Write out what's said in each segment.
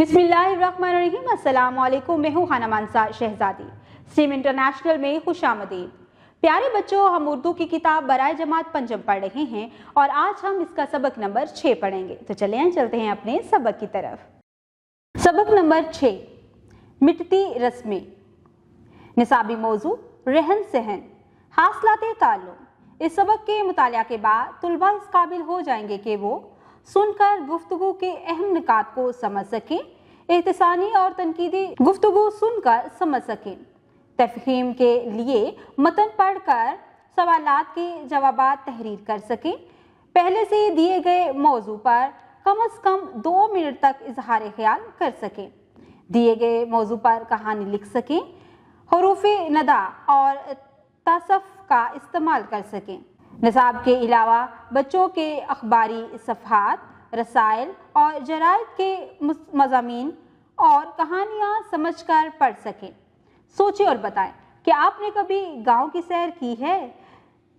बिस्मिल्लाहिर्रहमानिर्रहीम। अस्सलाम वालेकुम। मैं हूँ खाना मानसा शहजादी। स्ट्रीम इंटरनेशनल में खुशामदीद। प्यारे बच्चों, हम उर्दू की किताब बराए जमात पंचम पढ़ रहे हैं और आज हम इसका सबक नंबर 6 पढ़ेंगे। तो चलिए चलते हैं अपने सबक की तरफ। सबक नंबर 6, मिटती रस्में। निसाबी मौजू रहन सहन, हासिलाते ताल्लुम। इस सबक के मुतालिया के बाद तुलबा इस काबिल हो जाएंगे कि वो सुनकर गुफ्तगू के अहम निकात को समझ सकें, एहतसानी और तनकीदी गुफ्तगू सुनकर समझ सकें, तफहीम के लिए मतन पढ़कर सवालात के जवाबात तहरीर कर सकें, पहले से दिए गए मौजू पर कम अज़ कम 2 मिनट तक इजहार ख्याल कर सकें, दिए गए मौजू पर कहानी लिख सकें, हरूफे नदा और तासफ का इस्तेमाल कर सकें। निसाब के अलावा बच्चों के अखबारी सफ़हात, रसायल और जराइद के मज़ामीन और कहानियाँ समझकर पढ़ सकें। सोचें और बताएं कि आपने कभी गांव की सैर की है।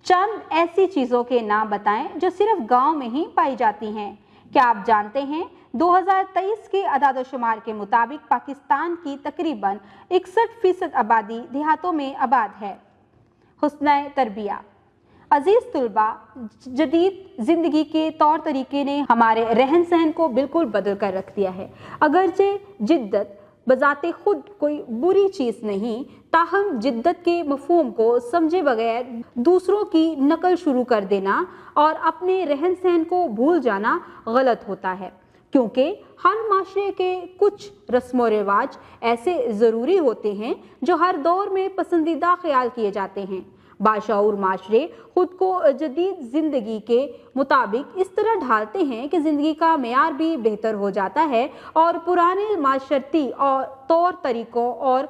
चंद ऐसी चीज़ों के नाम बताएं जो सिर्फ गांव में ही पाई जाती हैं। क्या आप जानते हैं 2023 के अदाद-ओ-शुमार के मुताबिक पाकिस्तान की तकरीबन 61% आबादी देहातों में आबाद है। हुस्न तरबिया। अजीज तुलबा, जदीद ज़िंदगी के तौर तरीके ने हमारे रहन सहन को बिल्कुल बदल कर रख दिया है। अगरचे जिद्दत बजाते खुद कोई बुरी चीज़ नहीं, ताहम जिद्दत के मफहूम को समझे बगैर दूसरों की नकल शुरू कर देना और अपने रहन सहन को भूल जाना गलत होता है, क्योंकि हर माशरे के कुछ रस्म व रिवाज ऐसे ज़रूरी होते हैं जो हर दौर में पसंदीदा ख्याल किए जाते हैं। बाशऊर माशरे खुद को जदीद ज़िंदगी के मुताबिक इस तरह ढालते हैं कि ज़िंदगी का मेयार भी बेहतर हो जाता है और पुराने माशरती और तौर तरीक़ों और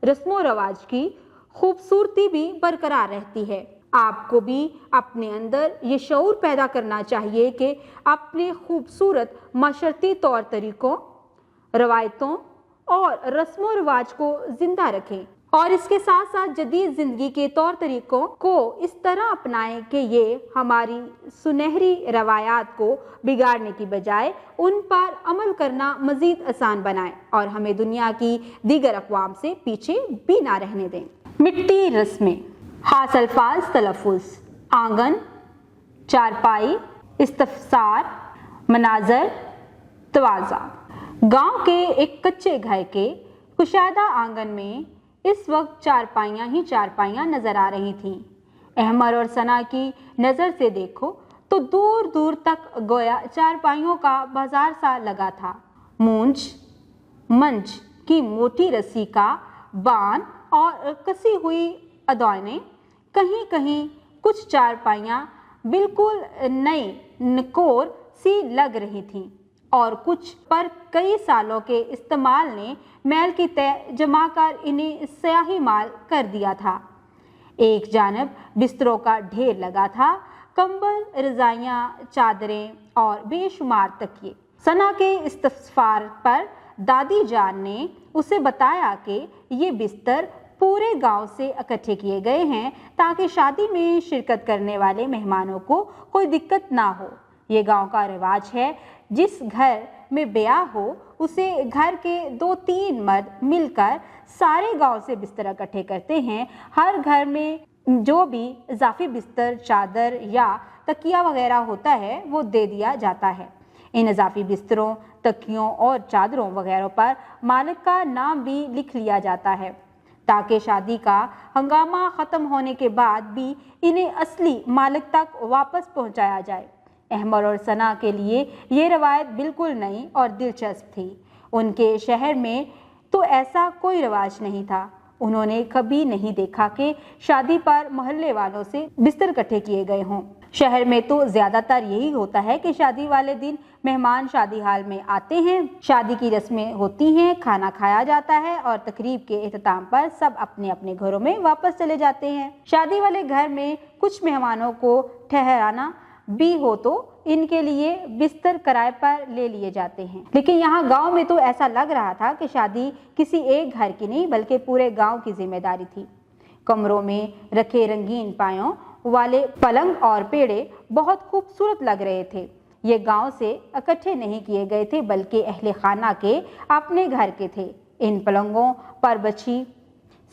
रस्म व रवाज की खूबसूरती भी बरकरार रहती है। आपको भी अपने अंदर ये शऊर पैदा करना चाहिए कि अपने खूबसूरत माशरती तौर तरीक़ों, रवायतों और रस्म व रवाज को ज़िंदा रखें और इसके साथ साथ जदीद ज़िंदगी के तौर तरीक़ों को इस तरह अपनाएं कि ये हमारी सुनहरी रवायात को बिगाड़ने की बजाय उन पर अमल करना मज़ीद आसान बनाए और हमें दुनिया की दीगर अक़वाम से पीछे भी ना रहने दें। मिटती रस्में। खास अल्फाज तलफ़ुज़: आंगन, चारपाई, इस्तफ़सार, मनाज़र, तवाज़ा। गाँव के एक कच्चे घर के कुशादा आंगन में इस वक्त चारपाइयाँ ही चारपाइयाँ नजर आ रही थीं। अहमर और सना की नज़र से देखो तो दूर दूर तक गोया चारपाइयों का बाजार सा लगा था। मूंज मंच की मोटी रस्सी का बान और कसी हुई अदौने, कहीं कहीं कुछ चारपाइयाँ बिल्कुल नई नकोर सी लग रही थीं और कुछ पर कई सालों के इस्तेमाल ने मैल की तय जमा कर इन्हें स्याही माल कर दिया था। एक जानब बिस्तरों का ढेर लगा था, कंबल, रजाइयाँ, चादरें और बेशुमार तकिए। सना के इस्तफसार पर दादी जान ने उसे बताया कि ये बिस्तर पूरे गांव से इकट्ठे किए गए हैं ताकि शादी में शिरकत करने वाले मेहमानों को कोई दिक्कत ना हो। ये गांव का रिवाज है, जिस घर में ब्याह हो उसे घर के 2-3 मर्द मिलकर सारे गांव से बिस्तर इकट्ठे करते हैं। हर घर में जो भी इजाफी बिस्तर, चादर या तकिया वगैरह होता है वो दे दिया जाता है। इन इजाफी बिस्तरों, तकियों और चादरों वगैरह पर मालिक का नाम भी लिख लिया जाता है ताकि शादी का हंगामा ख़त्म होने के बाद भी इन्हें असली मालिक तक वापस पहुंचाया जाए। अहमर और सना के लिए ये रवायत बिल्कुल नई और दिलचस्प थी। उनके शहर में तो ऐसा कोई रिवाज नहीं था। उन्होंने कभी नहीं देखा कि शादी पर मोहल्ले वालों से बिस्तर इकट्ठे किए गए हों। शहर में तो ज़्यादातर यही होता है कि शादी वाले दिन मेहमान शादी हाल में आते हैं, शादी की रस्में होती हैं, खाना खाया जाता है और तकरीब के एहतमाम पर सब अपने अपने घरों में वापस चले जाते हैं। शादी वाले घर में कुछ मेहमानों को ठहराना भी हो तो इनके लिए बिस्तर किराए पर ले लिए जाते हैं। लेकिन यहाँ गांव में तो ऐसा लग रहा था कि शादी किसी एक घर की नहीं बल्कि पूरे गांव की जिम्मेदारी थी। कमरों में रखे रंगीन पायों वाले पलंग और पेड़े बहुत खूबसूरत लग रहे थे। ये गांव से इकट्ठे नहीं किए गए थे बल्कि अहले खाना के अपने घर के थे। इन पलंगों पर बची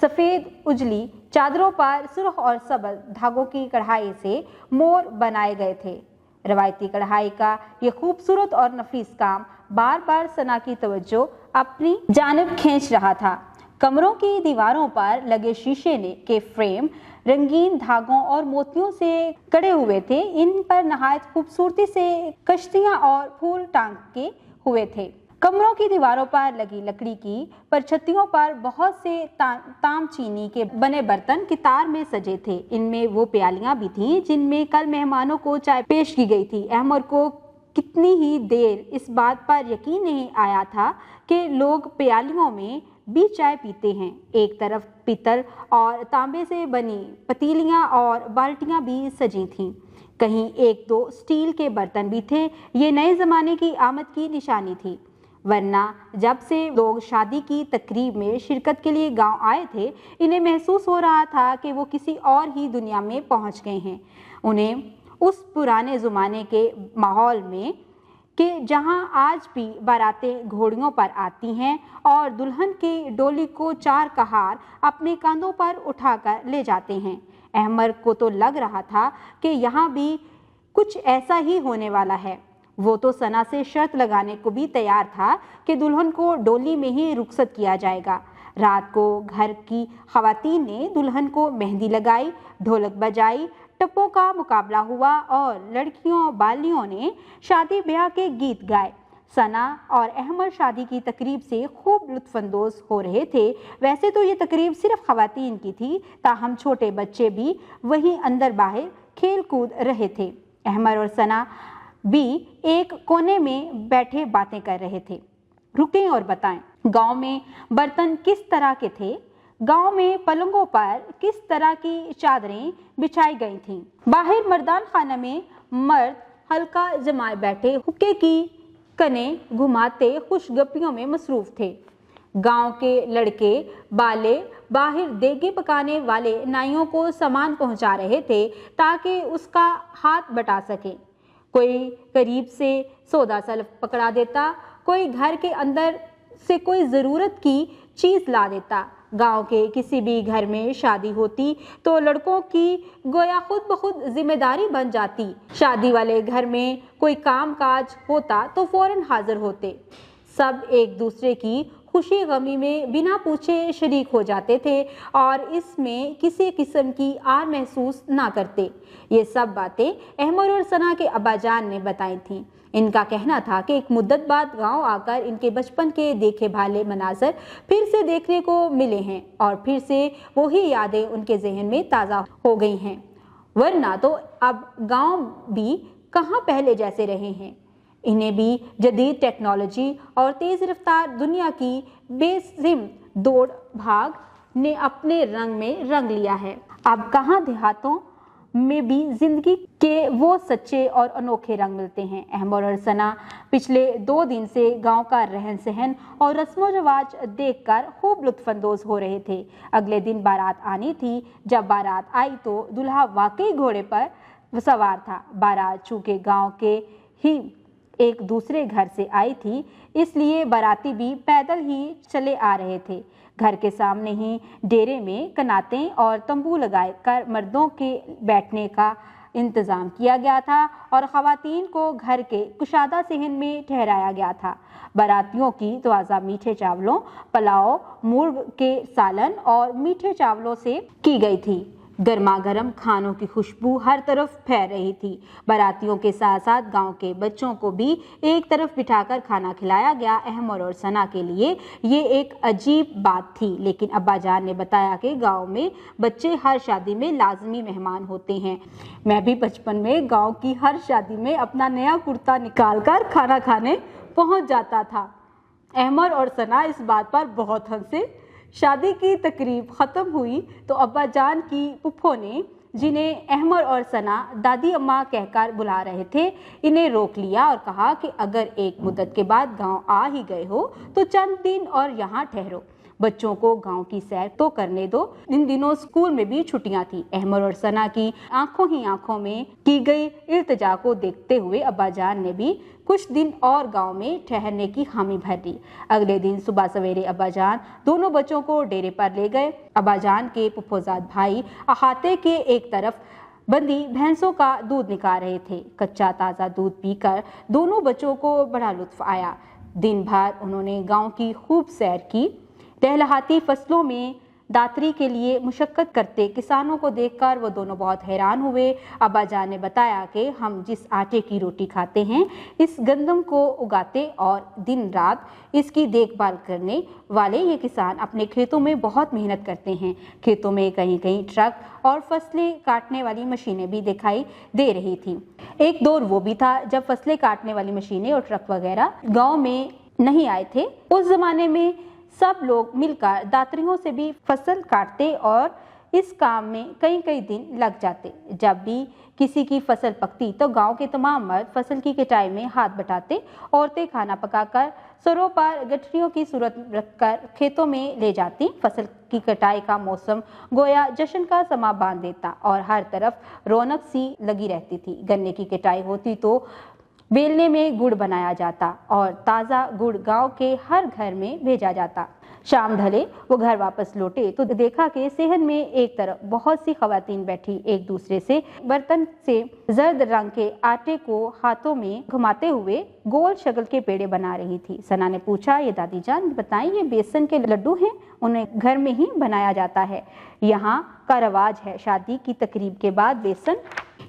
सफ़ेद उजली चादरों पर सुर्ख और सब्ज़ धागों की कढ़ाई से मोर बनाए गए थे। रवायती कढ़ाई का ये खूबसूरत और नफीस काम बार बार सना की तवज्जो अपनी जानिब खींच रहा था। कमरों की दीवारों पर लगे शीशे के फ्रेम रंगीन धागों और मोतियों से कड़े हुए थे। इन पर नहायत खूबसूरती से कश्तियां और फूल टांगे हुए थे। कमरों की दीवारों पर लगी लकड़ी की परछत्तियों पर बहुत से ताम चीनी के बने बर्तन कितार में सजे थे। इनमें वो प्यालियां भी थीं जिनमें कल मेहमानों को चाय पेश की गई थी। अहमद को कितनी ही देर इस बात पर यकीन नहीं आया था कि लोग प्यालियों में भी चाय पीते हैं। एक तरफ पीतल और तांबे से बनी पतीलियां और बाल्टियां भी सजी थीं। कहीं एक दो स्टील के बर्तन भी थे। ये नए ज़माने की आमद की निशानी थी, वरना जब से लोग शादी की तकरीब में शिरकत के लिए गांव आए थे, इन्हें महसूस हो रहा था कि वो किसी और ही दुनिया में पहुंच गए हैं। उन्हें उस पुराने ज़माने के माहौल में कि जहां आज भी बारातें घोड़ियों पर आती हैं और दुल्हन की डोली को चार कहार अपने कंधों पर उठाकर ले जाते हैं। अहमद को तो लग रहा था कि यहाँ भी कुछ ऐसा ही होने वाला है। वो तो सना से शर्त लगाने को भी तैयार था कि दुल्हन को डोली में ही रुखसत किया जाएगा। रात को घर की खवातीन ने दुल्हन को मेहंदी लगाई, ढोलक बजाई, टप्पों का मुकाबला हुआ और लड़कियों बालियों ने शादी ब्याह के गीत गाए। सना और अहमद शादी की तकरीब से खूब लुत्फानंदोज हो रहे थे। वैसे तो ये तकरीब सिर्फ खवातीन की थी, ताहम छोटे बच्चे भी वहीं अंदर बाहर खेल कूद रहे थे। अहमद और सना भी एक कोने में बैठे बातें कर रहे थे। रुकें और बताएं, गांव में बर्तन किस तरह के थे? गांव में पलंगों पर किस तरह की चादरें बिछाई गई थीं? बाहर मर्दान खाना में मर्द हल्का जमाए बैठे हुक्के की कने घुमाते खुशगपियों में मसरूफ थे। गांव के लड़के बाले बाहर देगे पकाने वाले नाइयों को सामान पहुंचा रहे थे ताकि उसका हाथ बटा सके। कोई करीब से सौदा सल्फ पकड़ा देता, कोई घर के अंदर से कोई ज़रूरत की चीज़ ला देता। गांव के किसी भी घर में शादी होती तो लड़कों की गोया खुद ब खुद जिम्मेदारी बन जाती। शादी वाले घर में कोई काम काज होता तो फौरन हाजिर होते। सब एक दूसरे की खुशी गमी में बिना पूछे शरीक हो जाते थे और इसमें किसी किस्म की आर महसूस ना करते। ये सब बातें अहमद और सना के अब्बाजान ने बताई थीं। इनका कहना था कि एक मुद्दत बाद गांव आकर इनके बचपन के देखे भाले मनाजर फिर से देखने को मिले हैं और फिर से वही यादें उनके जहन में ताज़ा हो गई हैं। वरना तो अब गांव भी कहाँ पहले जैसे रहे हैं। इन्हें भी जदीद टेक्नोलॉजी और तेज़ रफ्तार दुनिया की बेसिम दौड़ भाग ने अपने रंग में रंग लिया है। अब कहाँ देहातों में भी जिंदगी के वो सच्चे और अनोखे रंग मिलते हैं। अहमद और सना पिछले 2 दिन से गांव का रहन सहन और रस्म रिवाज देखकर खूब लुत्फानंदोज हो रहे थे। अगले दिन बारात आनी थी। जब बारात आई तो दूल्हा वाकई घोड़े पर सवार था। बारात चूँकि गांव के ही एक दूसरे घर से आई थी, इसलिए बाराती भी पैदल ही चले आ रहे थे। घर के सामने ही डेरे में कनातें और तंबू लगाकर मर्दों के बैठने का इंतज़ाम किया गया था और ख़वातीन को घर के कुशादा सहन में ठहराया गया था। बारातियों की तवाज़ा मीठे चावलों, पुलाव, मुर्ग के सालन और मीठे चावलों से की गई थी। गर्मा गर्म खानों की खुशबू हर तरफ फैल रही थी। बारातियों के साथ साथ गांव के बच्चों को भी एक तरफ बिठाकर खाना खिलाया गया। अहमद और सना के लिए ये एक अजीब बात थी, लेकिन अब्बा जान ने बताया कि गांव में बच्चे हर शादी में लाजमी मेहमान होते हैं। मैं भी बचपन में गांव की हर शादी में अपना नया कुर्ता निकालकर खाना खाने पहुंच जाता था। अहमद और सना इस बात पर बहुत हंसे। शादी की तकरीब ख़त्म हुई तो अब्बा जान की पुप्पो ने, जिन्हें अहमद और सना दादी अम्मा कहकर बुला रहे थे, इन्हें रोक लिया और कहा कि अगर एक मुद्दत के बाद गांव आ ही गए हो तो चंद दिन और यहाँ ठहरो। बच्चों को गांव की सैर तो करने दो। इन दिनों स्कूल में भी छुट्टियां थी। अहमद और सना की आंखों ही आंखों में की गई इल्तिजा को देखते हुए अब्बाजान ने भी कुछ दिन और गांव में ठहरने की हामी भर दी। अगले दिन सुबह सवेरे अब्बाजान दोनों बच्चों को डेरे पर ले गए। अब्बाजान के फुफोजाद भाई अहाते के एक तरफ बंदी भैंसों का दूध निकाल रहे थे। कच्चा ताज़ा दूध पीकर दोनों बच्चों को बड़ा लुत्फ आया। दिन भर उन्होंने गांव की खूब सैर की। लहलहाती फसलों में दातरी के लिए मुशक्कत करते किसानों को देखकर वो दोनों बहुत हैरान हुए। अब्बाजान ने बताया कि हम जिस आटे की रोटी खाते हैं, इस गंदम को उगाते और दिन रात इसकी देखभाल करने वाले ये किसान अपने खेतों में बहुत मेहनत करते हैं। खेतों में कहीं कहीं ट्रक और फसलें काटने वाली मशीनें भी दिखाई दे रही थी। एक दौर वो भी था जब फसलें काटने वाली मशीनें और ट्रक वगैरह गाँव में नहीं आए थे। उस जमाने में सब लोग मिलकर दातरियों से भी फसल काटते और इस काम में कई कई दिन लग जाते। जब भी किसी की फसल पकती तो गांव के तमाम मर्द फसल की कटाई में हाथ बटाते। औरतें खाना पकाकर सरों पर गठरियों की सूरत रखकर खेतों में ले जाती। फसल की कटाई का मौसम गोया जश्न का समा बांध देता और हर तरफ रौनक सी लगी रहती थी। गन्ने की कटाई होती तो बेलने में गुड़ बनाया जाता और ताज़ा गुड़ गांव के हर घर में भेजा जाता। शाम ढले वो घर वापस लौटे तो देखा कि सेहन में एक तरफ बहुत सी खवातीन बैठी एक दूसरे से बर्तन से जर्द रंग के आटे को हाथों में घुमाते हुए गोल शक्ल के पेड़े बना रही थी। सना ने पूछा, ये दादी जान बताएं, ये बेसन के लड्डू हैं? उन्हें घर में ही बनाया जाता है। यहाँ का रवाज है, शादी की तकरीब के बाद बेसन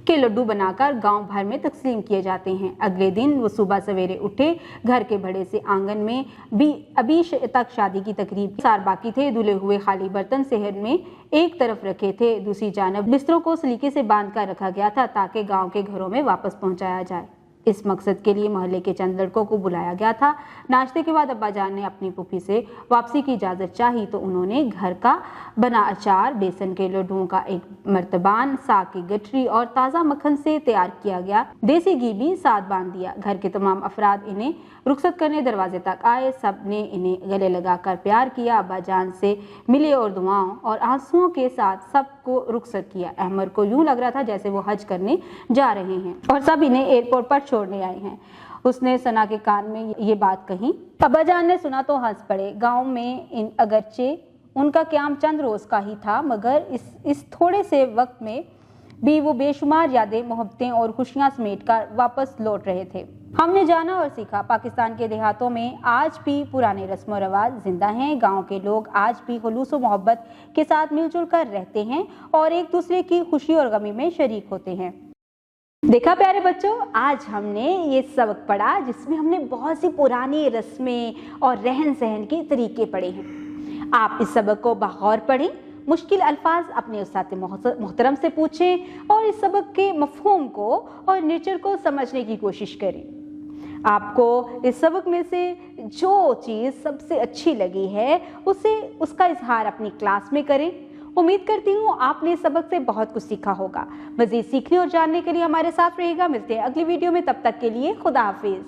के लड्डू बनाकर गांव भर में तकसीम किए जाते हैं। अगले दिन वो सुबह सवेरे उठे। घर के बड़े से आंगन में भी अभी तक शादी की तकरीब सार बाकी थे। धुले हुए खाली बर्तन सेहन में एक तरफ रखे थे, दूसरी जानब बिस्तरों को सलीके से बांध कर रखा गया था ताकि गांव के घरों में वापस पहुंचाया जाए। इस मकसद के लिए मोहल्ले के चंद लड़कों को बुलाया गया था। नाश्ते के बाद अब्बाजान ने अपनी फूफी से वापसी की इजाज़त चाही तो उन्होंने घर का बना अचार, बेसन के लड्डुओं का एक मर्तबान, साग की गठरी और ताज़ा मक्खन से तैयार किया गया देसी घी भी साथ बांध दिया। घर के तमाम अफराद इन्हें रुखसत करने दरवाजे तक आए। सब ने इन्हें गले लगाकर प्यार किया। अब्बाजान से मिले और दुआओं और आंसुओं के साथ सबको रुखसत किया। अहमद को यूं लग रहा था जैसे वो हज करने जा रहे हैं और सब इन्हें एयरपोर्ट पर छोड़ने आए हैं। उसने सना के कान में ये बात कही। अब्बाजान ने सुना तो हंस पड़े। गांव में अगरचे उनका क्याम चंद रोज का ही था, मगर इस थोड़े से वक्त में भी वो बेशुमार यादें, मोहब्बतें और खुशियां समेटकर वापस लौट रहे थे। हमने जाना और सीखा, पाकिस्तान के देहातों में आज भी पुराने रस्म व रवाज जिंदा हैं। गांव के लोग आज भी खुलूस व मोहब्बत के साथ मिलजुल कर रहते हैं और एक दूसरे की खुशी और गमी में शरीक होते हैं। देखा प्यारे बच्चों, आज हमने ये सबक पढ़ा जिसमें हमने बहुत सी पुरानी रस्में और रहन सहन के तरीके पढ़े हैं। आप इस सबक को बगौर पढ़ें, मुश्किल अल्फाज अपने उस्ताद मोहतरम से पूछें और इस सबक के मफहूम को और नेचर को समझने की कोशिश करें। आपको इस सबक में से जो चीज़ सबसे अच्छी लगी है उसका इजहार अपनी क्लास में करें। उम्मीद करती हूँ आपने इस सबक से बहुत कुछ सीखा होगा। मज़ीद सीखने और जानने के लिए हमारे साथ रहिएगा। मिलते हैं अगली वीडियो में, तब तक के लिए खुदा हाफिज।